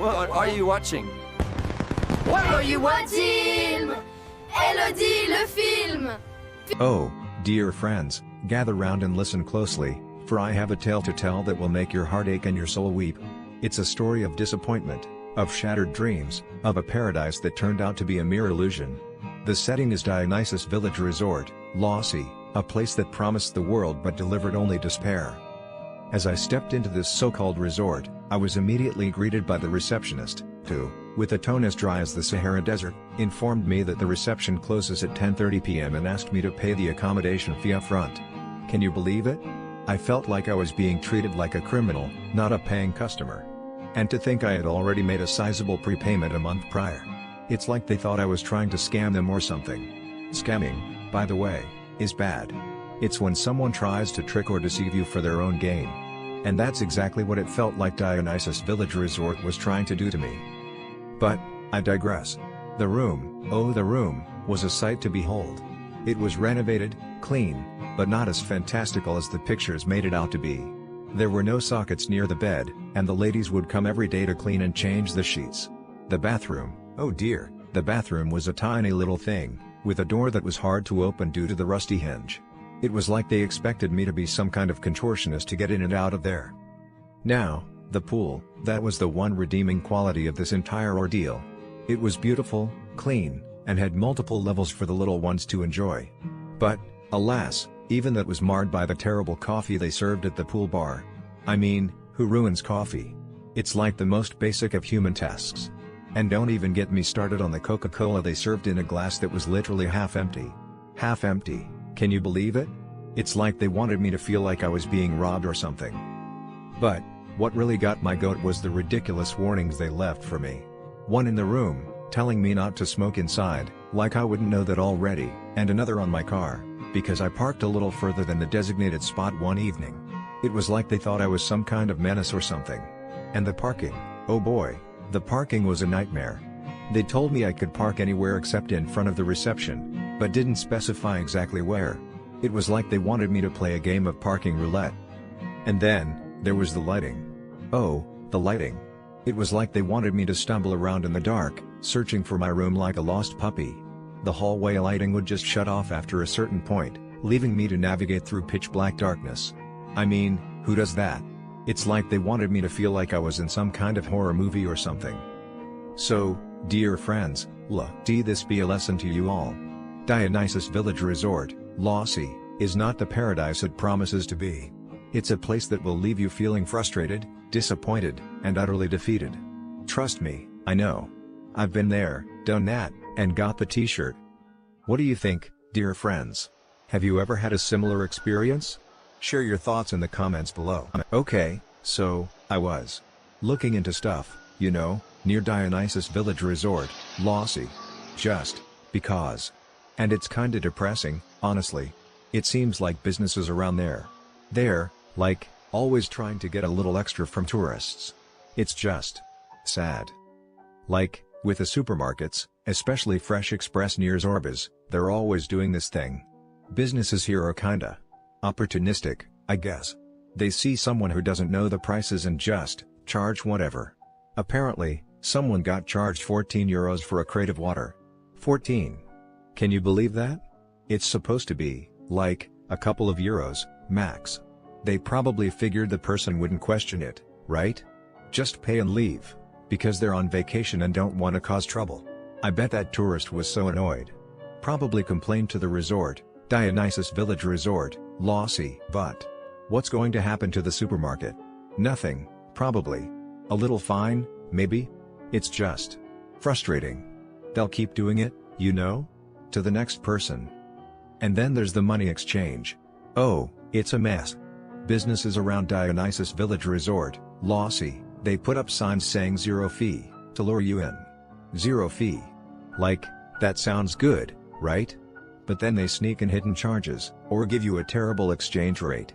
What are you watching? What are you watching? Elodie, le film! Oh, dear friends, gather round and listen closely, for I have a tale to tell that will make your heart ache and your soul weep. It's a story of disappointment, of shattered dreams, of a paradise that turned out to be a mere illusion. The setting is Dionysos Village Resort, Lassi, a place that promised the world but delivered only despair. As I stepped into this so-called resort, I was immediately greeted by the receptionist, who, with a tone as dry as the Sahara Desert, informed me that the reception closes at 10:30 p.m. and asked me to pay the accommodation fee up front. Can you believe it? I felt like I was being treated like a criminal, not a paying customer. And to think I had already made a sizable prepayment a month prior. It's like they thought I was trying to scam them or something. Scamming, by the way, is bad. It's when someone tries to trick or deceive you for their own gain. And that's exactly what it felt like Dionysos Village Resort was trying to do to me. But, I digress. The room, oh the room, was a sight to behold. It was renovated, clean, but not as fantastical as the pictures made it out to be. There were no sockets near the bed, and the ladies would come every day to clean and change the sheets. The bathroom, oh dear, the bathroom was a tiny little thing, with a door that was hard to open due to the rusty hinge. It was like they expected me to be some kind of contortionist to get in and out of there. Now, the pool, that was the one redeeming quality of this entire ordeal. It was beautiful, clean, and had multiple levels for the little ones to enjoy. But, alas, even that was marred by the terrible coffee they served at the pool bar. I mean, who ruins coffee? It's like the most basic of human tasks. And don't even get me started on the Coca-Cola they served in a glass that was literally half empty. Half empty, can you believe it? It's like they wanted me to feel like I was being robbed or something. But, what really got my goat was the ridiculous warnings they left for me. One in the room, telling me not to smoke inside, like I wouldn't know that already, and another on my car, because I parked a little further than the designated spot one evening. It was like they thought I was some kind of menace or something. And the parking, oh boy, the parking was a nightmare. They told me I could park anywhere except in front of the reception, but didn't specify exactly where. It was like they wanted me to play a game of parking roulette. And then, there was the lighting. Oh, the lighting. It was like they wanted me to stumble around in the dark, searching for my room like a lost puppy. The hallway lighting would just shut off after a certain point, leaving me to navigate through pitch black darkness. I mean, who does that? It's like they wanted me to feel like I was in some kind of horror movie or something. So, dear friends, let this be a lesson to you all. Dionysos Village Resort, Lassi, is not the paradise it promises to be. It's a place that will leave you feeling frustrated, disappointed, and utterly defeated. Trust me, I know. I've been there, done that, and got the t-shirt. What do you think, dear friends? Have you ever had a similar experience? Share your thoughts in the comments below. Okay, so, I was looking into stuff, you know, near Dionysos Village Resort, Lassi. Just because. And it's kinda depressing, honestly. It seems like businesses around there, like, always trying to get a little extra from tourists. It's just sad. Like, with the supermarkets, especially Fresh Express near Zorbas, they're always doing this thing. Businesses here are kinda opportunistic, I guess. They see someone who doesn't know the prices and just charge whatever. Apparently, someone got charged €14 for a crate of water. 14. Can you believe that? It's supposed to be, like, a couple of euros, max. They probably figured the person wouldn't question it, right? Just pay and leave, because they're on vacation and don't want to cause trouble. I bet that tourist was so annoyed. Probably complained to the resort, Dionysos Village Resort, Lassi. But what's going to happen to the supermarket? Nothing, probably. A little fine, maybe? It's just frustrating. They'll keep doing it, you know? To the next person. And then there's the money exchange. Oh, it's a mess. Businesses around Dionysos Village Resort, Lassi, they put up signs saying 0 fee, to lure you in. 0 fee. Like, that sounds good, right? But then they sneak in hidden charges, or give you a terrible exchange rate.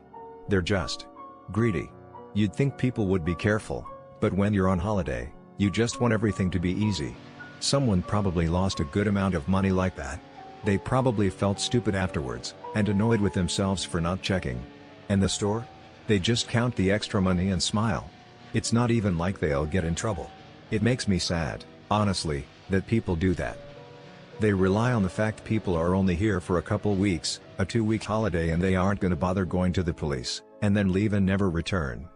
They're just greedy. You'd think people would be careful, but when you're on holiday, you just want everything to be easy. Someone probably lost a good amount of money like that. They probably felt stupid afterwards, and annoyed with themselves for not checking. And the store? They just count the extra money and smile. It's not even like they'll get in trouble. It makes me sad, honestly, that people do that. They rely on the fact people are only here for a couple weeks, a 2-week holiday, and they aren't gonna bother going to the police, and then leave and never return.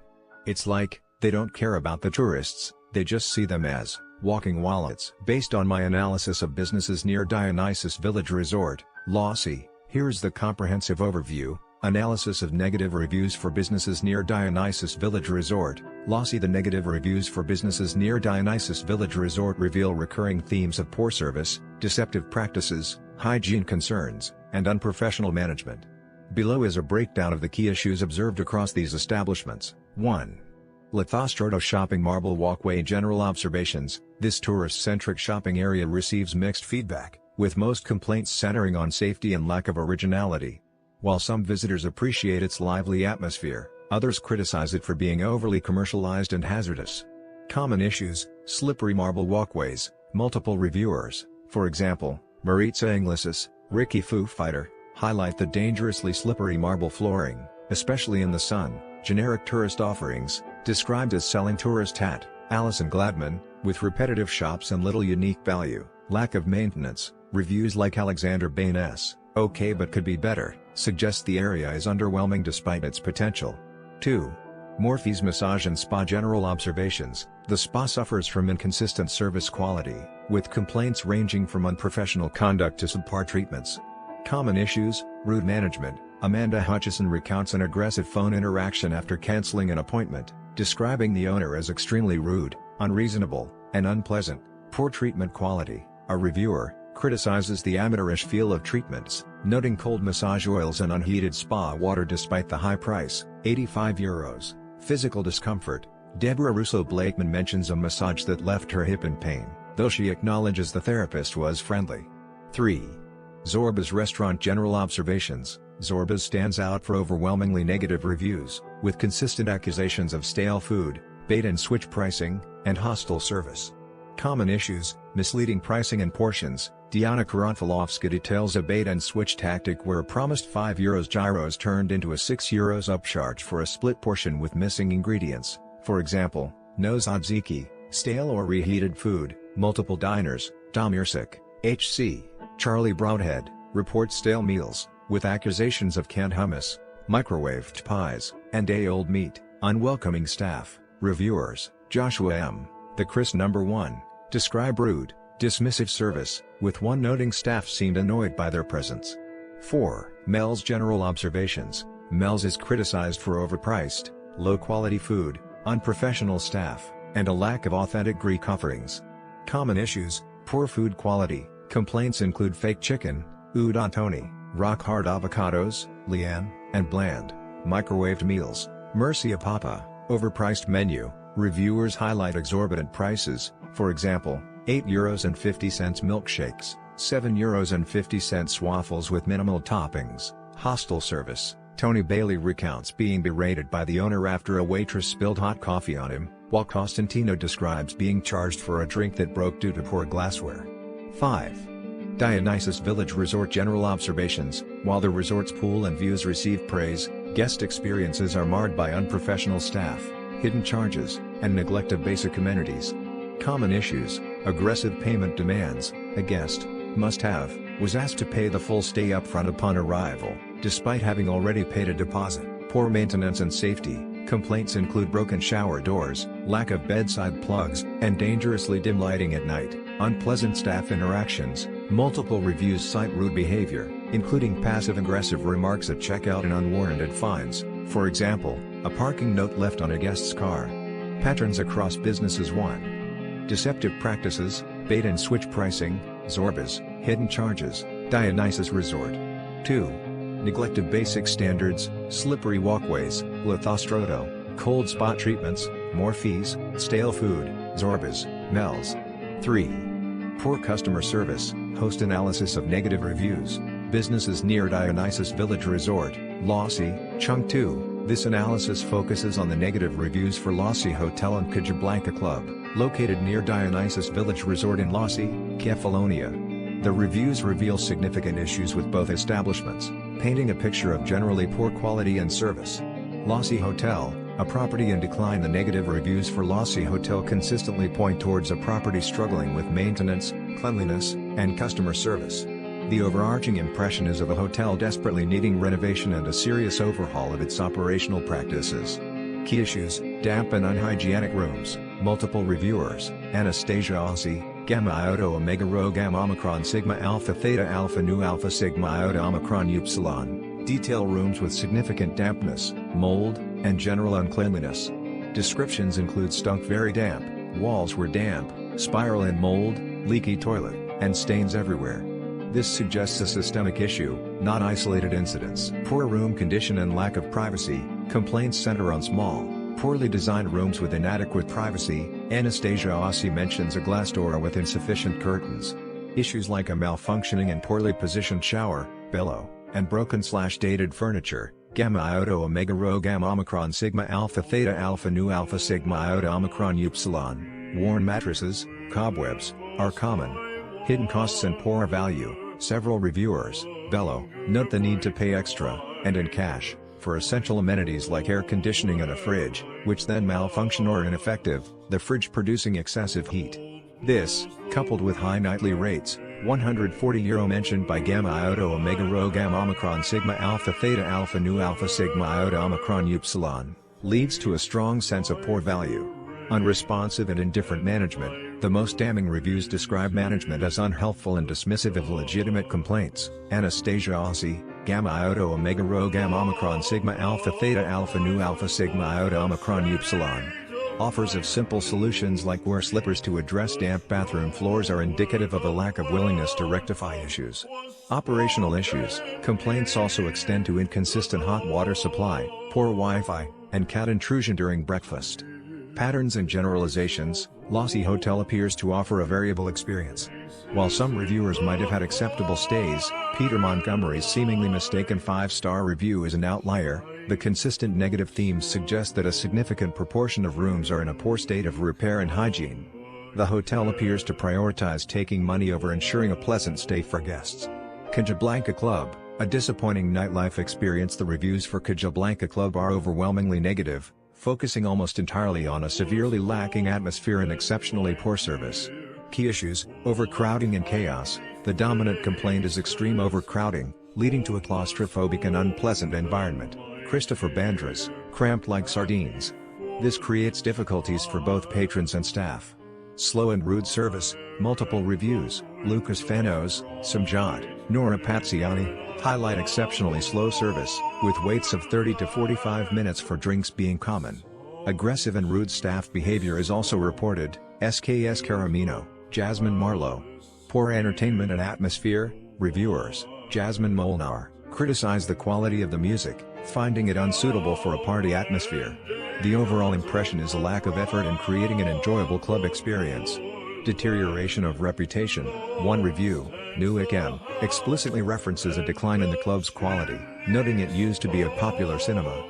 It's like, they don't care about the tourists, they just see them as walking wallets. Based on my analysis of businesses near Dionysos Village Resort, Lassi, here's the comprehensive overview. Analysis of negative reviews for businesses near Dionysos Village Resort, Lassi. The negative reviews for businesses near Dionysos Village Resort reveal recurring themes of poor service, deceptive practices, hygiene concerns, and unprofessional management. Below is a breakdown of the key issues observed across these establishments. 1. Lithostroto Shopping Marble Walkway. General observations: this tourist-centric shopping area receives mixed feedback, with most complaints centering on safety and lack of originality. While some visitors appreciate its lively atmosphere, others criticize it for being overly commercialized and hazardous. Common issues: slippery marble walkways. Multiple reviewers, for example, Maritza Iglesias, Ricky Foo Fighter, highlight the dangerously slippery marble flooring, especially in the sun. Generic tourist offerings, described as selling tourist hat, Alison Gladman, with repetitive shops and little unique value. Lack of maintenance. Reviews like Alexander Baines, okay but could be better, suggest the area is underwhelming despite its potential. 2. Morfeas Massage and Spa. General observations: the spa suffers from inconsistent service quality, with complaints ranging from unprofessional conduct to subpar treatments. Common issues: rude management. Amanda Hutchison recounts an aggressive phone interaction after canceling an appointment, describing the owner as extremely rude, unreasonable, and unpleasant. Poor treatment quality. A reviewer criticizes the amateurish feel of treatments, noting cold massage oils and unheated spa water despite the high price, €85. Physical discomfort. Deborah Russo Blakeman mentions a massage that left her hip in pain, though she acknowledges the therapist was friendly. 3. Zorbas Restaurant. General observations: Zorbas stands out for overwhelmingly negative reviews, with consistent accusations of stale food, bait-and-switch pricing, and hostile service. Common issues: misleading pricing and portions. Diana Karanfilovska details a bait-and-switch tactic where a promised €5 gyros turned into a €6 upcharge for a split portion with missing ingredients, for example, no tzatziki, stale or reheated food. Multiple diners, Dom Irsik, HC, Charlie Broadhead, report stale meals, with accusations of canned hummus, microwaved pies, and day-old meat. Unwelcoming staff. Reviewers: Joshua M., The Chris No. 1, describe rude, dismissive service, with one noting staff seemed annoyed by their presence. 4. Mels. General observations: Mels is criticized for overpriced, low-quality food, unprofessional staff, and a lack of authentic Greek offerings. Common issues: poor food quality. Complaints include fake chicken, udantoni, rock-hard avocados, liane, and bland, microwaved meals. Mercia Papa, overpriced menu. Reviewers highlight exorbitant prices, for example, €8.50 milkshakes, €7.50 waffles with minimal toppings. Hostile service. Tony Bailey recounts being berated by the owner after a waitress spilled hot coffee on him, while Costantino describes being charged for a drink that broke due to poor glassware. 5. Dionysos Village Resort. General observations: while the resort's pool and views receive praise, guest experiences are marred by unprofessional staff, hidden charges, and neglect of basic amenities. Common issues: aggressive payment demands. A guest, must-have, was asked to pay the full stay upfront upon arrival, despite having already paid a deposit. Poor maintenance and safety. Complaints include broken shower doors, lack of bedside plugs, and dangerously dim lighting at night. Unpleasant staff interactions. Multiple reviews cite rude behavior, including passive-aggressive remarks at checkout and unwarranted fines, for example, a parking note left on a guest's car. Patterns across businesses. 1. Deceptive practices, bait-and-switch pricing, Zorbas, hidden charges, Dionysos Resort. 2. Neglect of basic standards, slippery walkways, Lithostroto, cold spot treatments, Morfeas, stale food, Zorbas, Mels. 3. Poor customer service. Host analysis of negative reviews, businesses near Dionysos Village Resort, Lassi, Chung 2. This analysis focuses on the negative reviews for Lassi Hotel and Casablanca Club, located near Dionysos Village Resort in Lassi, Kefalonia. The reviews reveal significant issues with both establishments, painting a picture of generally poor quality and service. Lassi Hotel, A property in decline. The negative reviews for Lassi Hotel consistently point towards a property struggling with maintenance, cleanliness, and customer service. The overarching impression is of a hotel desperately needing renovation and a serious overhaul of its operational practices. Key issues: damp and unhygienic rooms. Multiple reviewers: Anastasia Aussie, Gamma Iota Omega Rho Gamma Omicron Sigma Alpha Theta Alpha Nu Alpha Sigma Iota Omicron Upsilon. Detail: rooms with significant dampness, mold, and general uncleanliness. Descriptions include stunk very damp, walls were damp, spiral in mold, leaky toilet, and stains everywhere. This suggests a systemic issue, not isolated incidents. Poor room condition and lack of privacy. Complaints center on small, poorly designed rooms with inadequate privacy. Anastasia Aussie mentions a glass door with insufficient curtains. Issues like a malfunctioning and poorly positioned shower, bellow, and broken/dated furniture. Gamma Iota Omega Rho Gamma Omicron Sigma Alpha Theta Alpha Nu Alpha Sigma Iota Omicron Upsilon. Worn mattresses, cobwebs, are common. Hidden costs and poor value. Several reviewers: bellow, note the need to pay extra, and in cash, for essential amenities like air conditioning and a fridge, which then malfunction or ineffective, the fridge producing excessive heat. This, coupled with high nightly rates, €140 mentioned by Gamma Iota Omega Rho Gamma Omicron Sigma Alpha Theta Alpha Nu Alpha Sigma Iota Omicron Upsilon, leads to a strong sense of poor value. Unresponsive and indifferent management. The most damning reviews describe management as unhelpful and dismissive of legitimate complaints. Anastasia Aussie, Gamma Iota Omega Rho Gamma Omicron Sigma Alpha Theta Alpha Nu Alpha Sigma Iota Omicron Upsilon. Offers of simple solutions like wear slippers to address damp bathroom floors are indicative of a lack of willingness to rectify issues. Operational issues. Complaints also extend to inconsistent hot water supply, poor Wi-Fi, and cat intrusion during breakfast. Patterns and generalizations. Lassi Hotel appears to offer a variable experience. While some reviewers might have had acceptable stays, Peter Montgomery's seemingly mistaken 5-star review is an outlier. The consistent negative themes suggest that a significant proportion of rooms are in a poor state of repair and hygiene. The hotel appears to prioritize taking money over ensuring a pleasant stay for guests. Casablanca Club, a disappointing nightlife experience. The reviews for Casablanca Club are overwhelmingly negative, focusing almost entirely on a severely lacking atmosphere and exceptionally poor service. Key issues: overcrowding and chaos. The dominant complaint is extreme overcrowding, leading to a claustrophobic and unpleasant environment. Christopher Bandras, cramped like sardines. This creates difficulties for both patrons and staff. Slow and rude service. Multiple reviews: Lucas Fanos, Samjad, Nora Patziani, highlight exceptionally slow service, with waits of 30 to 45 minutes for drinks being common. Aggressive and rude staff behavior is also reported. SKS Caramino, Jasmine Marlowe. Poor entertainment and atmosphere. Reviewers: Jasmine Molnar, criticize the quality of the music, finding it unsuitable for a party atmosphere. The overall impression is a lack of effort in creating an enjoyable club experience. Deterioration of reputation. One review, Nuik M, explicitly references a decline in the club's quality, noting it used to be a popular cinema.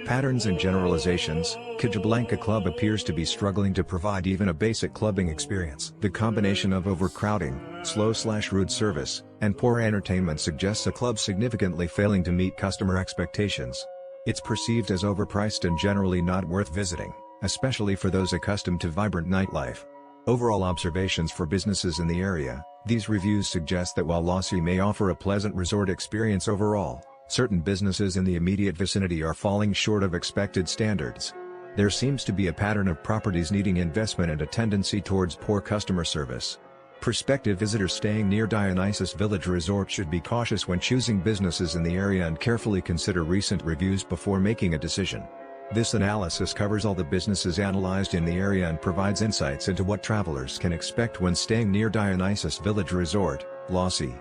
Patterns and generalizations. Casablanca Club appears to be struggling to provide even a basic clubbing experience. The combination of overcrowding, slow/rude service, and poor entertainment suggests a club significantly failing to meet customer expectations. It's perceived as overpriced and generally not worth visiting, especially for those accustomed to vibrant nightlife. Overall observations for businesses in the area. These reviews suggest that while Lassi may offer a pleasant resort experience overall, certain businesses in the immediate vicinity are falling short of expected standards. There seems to be a pattern of properties needing investment and a tendency towards poor customer service. Prospective visitors staying near Dionysos Village Resort should be cautious when choosing businesses in the area and carefully consider recent reviews before making a decision. This analysis covers all the businesses analyzed in the area and provides insights into what travelers can expect when staying near Dionysos Village Resort, Lassi.